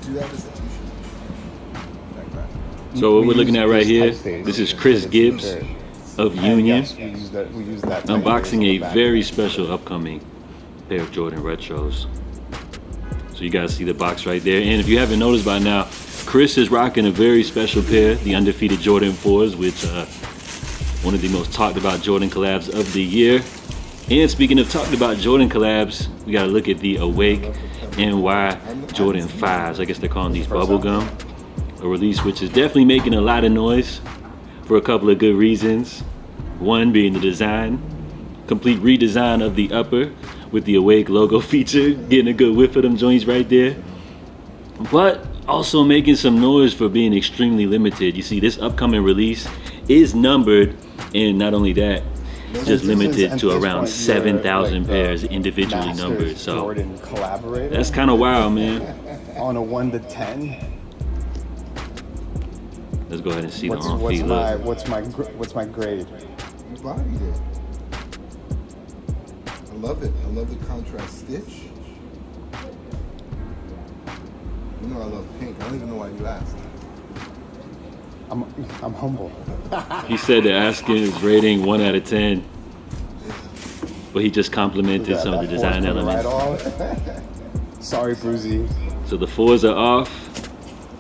Do that as a t-shirt. So what we're looking at right here, this is Chris Gibbs of Union, Yes, we use that unboxing a very special upcoming pair of Jordan Retros. So you guys see the box right there. And if you haven't noticed by now, Chris is rocking a very special pair, the undefeated Jordan 4s, which one of the most talked about Jordan collabs of the year. And speaking of talked about Jordan collabs, we gotta look at the Awake NY Jordan 5s. I guess they're calling these bubblegum. A release which is definitely making a lot of noise for a couple of good reasons. One being the design, complete redesign of the upper with the Awake logo feature, getting a good whiff of them joints right there. But also making some noise for being extremely limited. You see, this upcoming release is numbered, and not only that, just limited to around 7,000 pairs individually numbered. So that's kind of wild, man. On a 1 to 10. Let's go ahead and see the on-feet look. What's my grade? You bodied it. I love it. I love the contrast stitch. You know I love pink. I don't even know why you asked. I'm humble. He said the asking is rating 1 out of 10, but he just complimented some of the design elements. Sorry, Bruzy. So the 4s are off.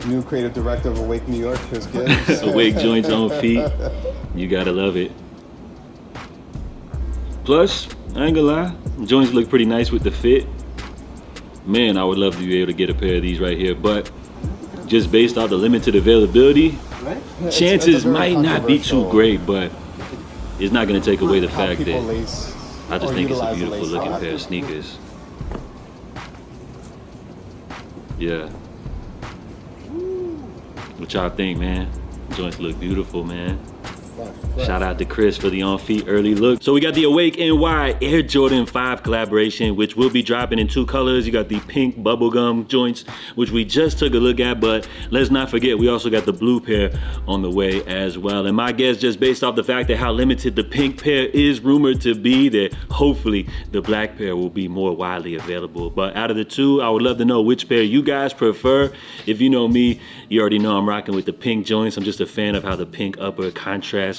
New creative director of Awake New York, Chris Gibbs. Awake joints on feet. You gotta love it. Plus, I ain't gonna lie, joints look pretty nice with the fit. Man, I would love to be able to get a pair of these right here, but just based off the limited availability, chances might not be too great, but it's not gonna take away the fact that I just think it's a beautiful looking pair of sneakers. Yeah. What y'all think, man? Joints look beautiful, man. Shout out to Chris for the on-feet early look. So we got the Awake NY Air Jordan 5 collaboration, which will be dropping in 2 colors. You got the pink bubblegum joints, which we just took a look at, but let's not forget, we also got the blue pair on the way as well. And my guess, just based off the fact that how limited the pink pair is rumored to be, that hopefully the black pair will be more widely available. But out of the 2, I would love to know which pair you guys prefer. If you know me, you already know I'm rocking with the pink joints. I'm just a fan of how the pink upper contrasts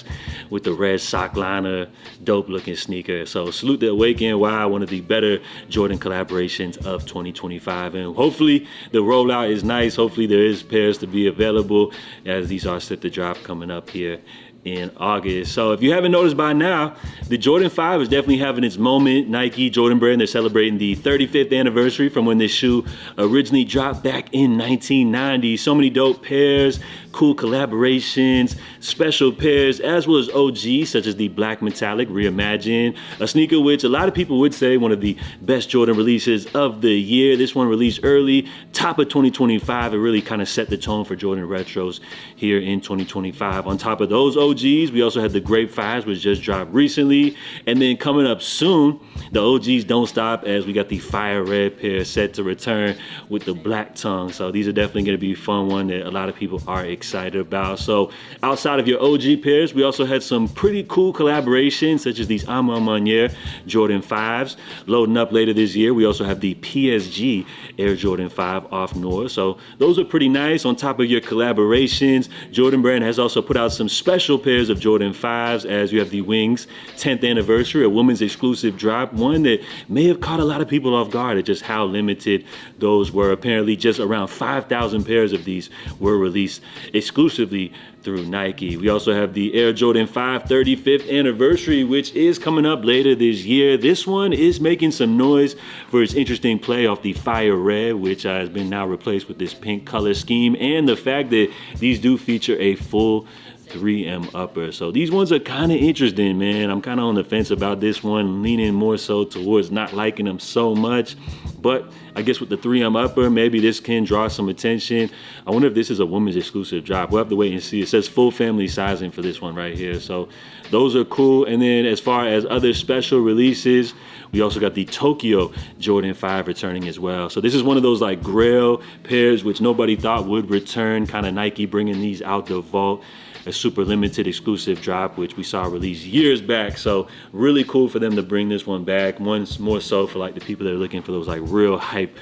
with the red sock liner, dope looking sneaker. So salute the Awake NY, one of the better Jordan collaborations of 2025. And hopefully the rollout is nice. Hopefully there is pairs to be available, as these are set to drop coming up here in August. So if you haven't noticed by now, the Jordan 5 is definitely having its moment. Nike, Jordan brand, they're celebrating the 35th anniversary from when this shoe originally dropped back in 1990. So many dope pairs, cool collaborations, special pairs, as well as OGs such as the Black Metallic Reimagined, a sneaker which a lot of people would say one of the best Jordan releases of the year. This one released early, top of 2025. It really kind of set the tone for Jordan Retros here in 2025. On top of those OGs, we also had the Grape 5s, which just dropped recently. And then coming up soon, the OGs don't stop, as we got the Fire Red pair set to return with the Black Tongue. So these are definitely going to be a fun one that a lot of people are excited about. So outside of your OG pairs, we also had some pretty cool collaborations, such as these Ama Maniere Jordan 5s loading up later this year. We also have the PSG Air Jordan 5 off North. So those are pretty nice. On top of your collaborations, Jordan brand has also put out some special pairs of Jordan 5s, as you have the Wings 10th anniversary, a women's exclusive drop, one that may have caught a lot of people off guard at just how limited those were. Apparently just around 5,000 pairs of these were released exclusively through Nike. We also have the Air Jordan 5 35th anniversary, which is coming up later this year. This one is making some noise for its interesting play off the Fire Red, which has been now replaced with this pink color scheme, and the fact that these do feature a full 3M upper. So these ones are kind of interesting, man. I'm kind of on the fence about this one, leaning more so towards not liking them so much. But I guess with the 3M upper, maybe this can draw some attention. I wonder if this is a women's exclusive drop. We'll have to wait and see. It says full family sizing for this one right here. So those are cool. And then as far as other special releases, we also got the Tokyo Jordan 5 returning as well. So this is one of those like grail pairs which nobody thought would return, kind of Nike bringing these out the vault. a super limited exclusive drop, which we saw released years back. So really cool for them to bring this one back. Once more so for like the people that are looking for those like real hype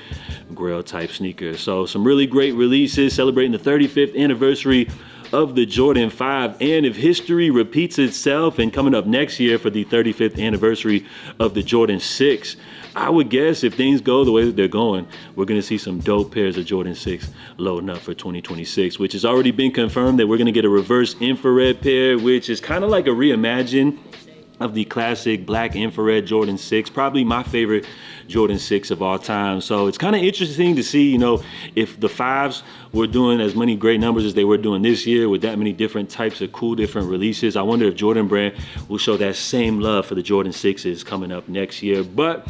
grail type sneakers. So some really great releases celebrating the 35th anniversary of the Jordan 5, and if history repeats itself and coming up next year for the 35th anniversary of the Jordan 6, I would guess if things go the way that they're going, we're gonna see some dope pairs of Jordan 6 loading up for 2026, which has already been confirmed that we're gonna get a reverse infrared pair, which is kind of like a reimagine of the classic black infrared Jordan 6, probably my favorite Jordan 6 of all time. So it's kind of interesting to see, you know, if the 5s were doing as many great numbers as they were doing this year with that many different types of cool different releases. I wonder if Jordan Brand will show that same love for the Jordan 6s coming up next year. But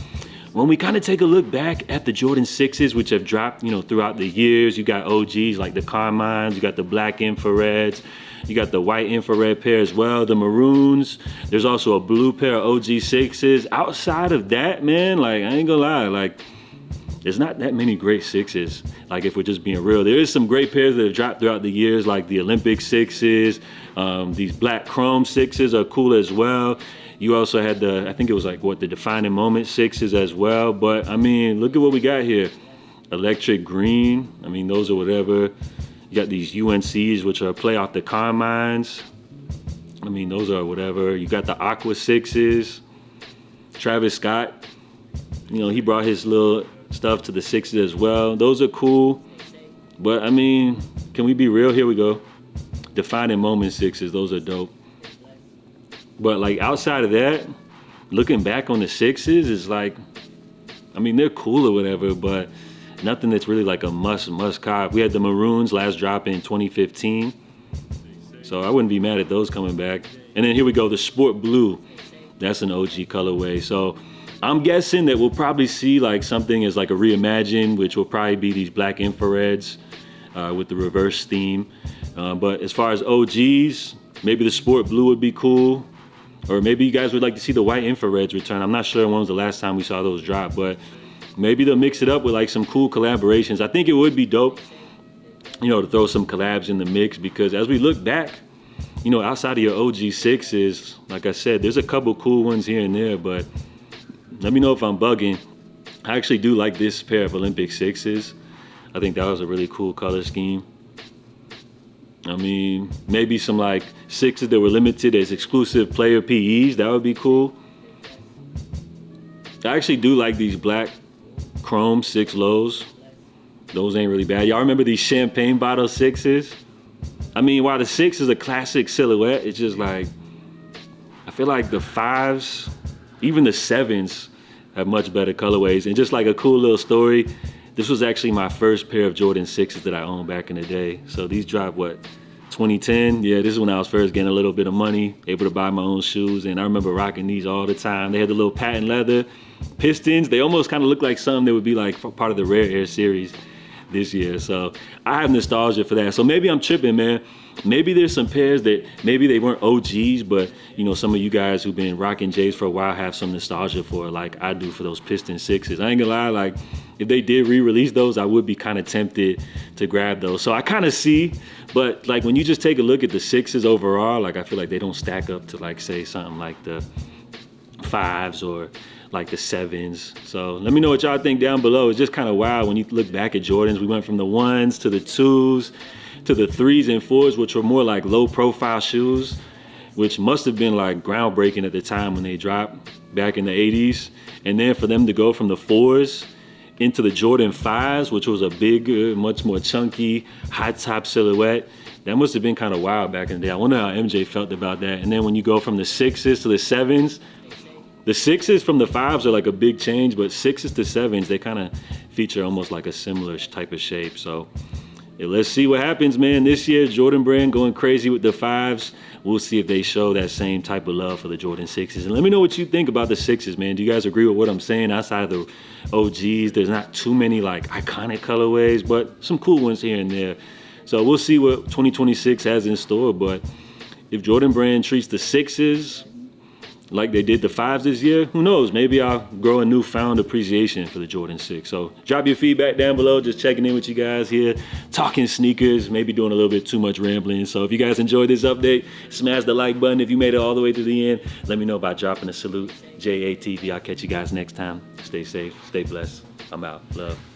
when we kind of take a look back at the Jordan 6s, which have dropped, you know, throughout the years, you got OGs like the Carmines, you got the black infrareds, you got the white infrared pair as well, the maroons. There's also a blue pair of OG 6s. Outside of that, man, like, I ain't gonna lie, like, there's not that many great 6s. Like, if we're just being real, there is some great pairs that have dropped throughout the years, like the Olympic 6s. These black chrome 6s are cool as well. You also had the, I think it was like what, the defining moment 6s as well. But I mean, look at what we got here. Electric green, I mean, those are whatever. You got these UNCs, which are play off the Carmines. I mean, those are whatever. You got the Aqua 6s. Travis Scott, you know, he brought his little stuff to the 6s as well. Those are cool. But I mean, can we be real? Here we go. Defining moment 6s, those are dope. But like outside of that, looking back on the 6s is like, I mean, they're cool or whatever, but nothing that's really like a must cop. We had the maroons last drop in 2015. So I wouldn't be mad at those coming back. And then here we go, the sport blue. That's an OG colorway. So I'm guessing that we'll probably see like something as like a reimagine, which will probably be these black infrareds with the reverse theme. But as far as OGs, maybe the sport blue would be cool. Or maybe you guys would like to see the white infrareds return. I'm not sure when was the last time we saw those drop, but maybe they'll mix it up with like some cool collaborations. I think it would be dope, you know, to throw some collabs in the mix, because as we look back, you know, outside of your OG 6s, like I said, there's a couple cool ones here and there, but let me know if I'm bugging. I actually do like this pair of Olympic 6s. I think that was a really cool color scheme. I mean, maybe some like 6s that were limited as exclusive player PEs, that would be cool. I actually do like these black chrome 6 lows. Those ain't really bad. Y'all remember these champagne bottle 6s? I mean, while the 6 is a classic silhouette, it's just like, I feel like the 5s, even the 7s have much better colorways. And just like a cool little story, this was actually my first pair of Jordan 6s that I owned back in the day. So these dropped, what, 2010? Yeah, this is when I was first getting a little bit of money, able to buy my own shoes. And I remember rocking these all the time. They had the little patent leather pistons. They almost kind of look like something that would be like part of the Rare Air series this year. So I have nostalgia for that. So maybe I'm tripping, man. Maybe there's some pairs that maybe they weren't OGs, but you know, some of you guys who've been rocking J's for a while have some nostalgia for it, like I do for those Piston 6s. I ain't gonna lie, like if they did re-release those, I would be kind of tempted to grab those. So I kind of see, but like when you just take a look at the 6s overall, like I feel like they don't stack up to like say something like the 5s or like the 7s. So let me know what y'all think down below. It's just kind of wild when you look back at Jordans. We went from the 1s to the 2s to the 3s and 4s, which were more like low profile shoes, which must have been like groundbreaking at the time when they dropped back in the 80s. And then for them to go from the 4s into the Jordan 5s, which was a bigger, much more chunky, high top silhouette, that must have been kind of wild back in the day. I wonder how MJ felt about that. And then when you go from the 6s to the 7s, the 6s from the 5s are like a big change, but 6s to 7s, they kind of feature almost like a similar type of shape. So yeah, let's see what happens, man. This year, Jordan Brand going crazy with the 5s. We'll see if they show that same type of love for the Jordan 6s. And let me know what you think about the 6s, man. Do you guys agree with what I'm saying? Outside of the OGs, there's not too many like iconic colorways, but some cool ones here and there. So we'll see what 2026 has in store. But if Jordan Brand treats the 6s like they did the 5s this year, who knows? Maybe I'll grow a newfound appreciation for the Jordan 6. So drop your feedback down below. Just checking in with you guys here, talking sneakers, maybe doing a little bit too much rambling. So if you guys enjoyed this update, smash the like button. If you made it all the way to the end, let me know by dropping a salute. JATV. I'll catch you guys next time. Stay safe, stay blessed. I'm out. Love.